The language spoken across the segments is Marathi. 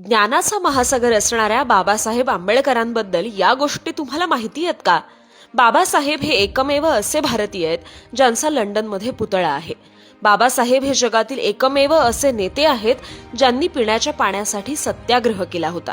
ज्ञानाचा महासागर असणाऱ्या बाबासाहेब आंबेडकरांबद्दल या गोष्टी तुम्हाला माहिती आहेत का? बाबासाहेब हे एकमेव असे भारतीय आहेत ज्यांचा लंडनमध्ये पुतळा आहे. बाबासाहेब हे जगातील एकमेव असे नेते आहेत ज्यांनी पिण्याच्या पाण्यासाठी सत्याग्रह केला होता.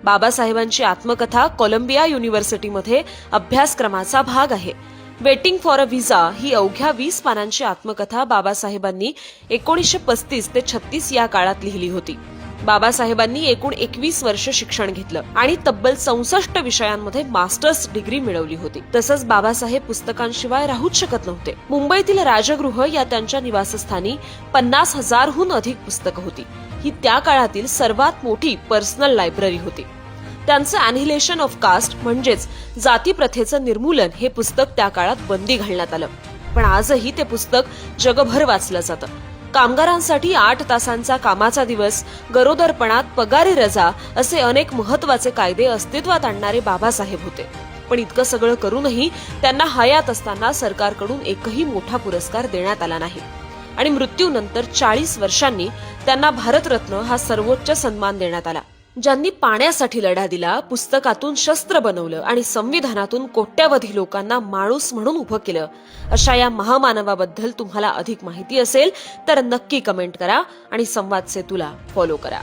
बाबासाहेबांची आत्मकथा कोलंबिया युनिव्हर्सिटीमध्ये अभ्यासक्रमाचा भाग आहे. वेटिंग फॉर अ व्हिसा ही अवघ्या 20 पानांची आत्मकथा बाबासाहेबांनी 1935 ते 36 या काळात लिहिली होती. बाबासाहेबांनी एकूण 21 वर्ष शिक्षण घेतलं आणि तब्बल 64 विषयांमध्ये मास्टर्स डिग्री मिळवली होती. तसंच बाबासाहेब पुस्तकांशिवाय राहूच शकत नव्हते. मुंबईतील राजगृह या त्यांच्या निवासस्थानी 50,000हून अधिक पुस्तकं होती. ही त्या काळातील सर्वात मोठी पर्सनल लायब्ररी होती. त्यांचं अॅनिहिलेशन ऑफ कास्ट म्हणजेच जातीप्रथेचं निर्मूलन हे पुस्तक त्या काळात बंदी घालण्यात आलं. पण आजही ते पुस्तक जगभर वाचलं जातं. कामगारांसाठी 8 तासांचा कामाचा दिवस, गरोदरपणात पगारी रजा असे अनेक महत्वाचे कायदे अस्तित्वात आणणारे बाबासाहेब होते. पण इतकं सगळं करूनही त्यांना हयात असताना सरकारकडून एकही मोठा पुरस्कार देण्यात आला नाही आणि मृत्यूनंतर 40 वर्षांनी त्यांना भारतरत्न हा सर्वोच्च सन्मान देण्यात आला. ज्यांनी पाण्यासाठी लढा दिला, पुस्तकातून शस्त्र बनवलं आणि संविधानातून कोट्यावधी लोकांना माणूस म्हणून उभं केलं, अशा या महामानवाबद्दल तुम्हाला अधिक माहिती असेल तर नक्की कमेंट करा आणि संवाद सेतूला फॉलो करा.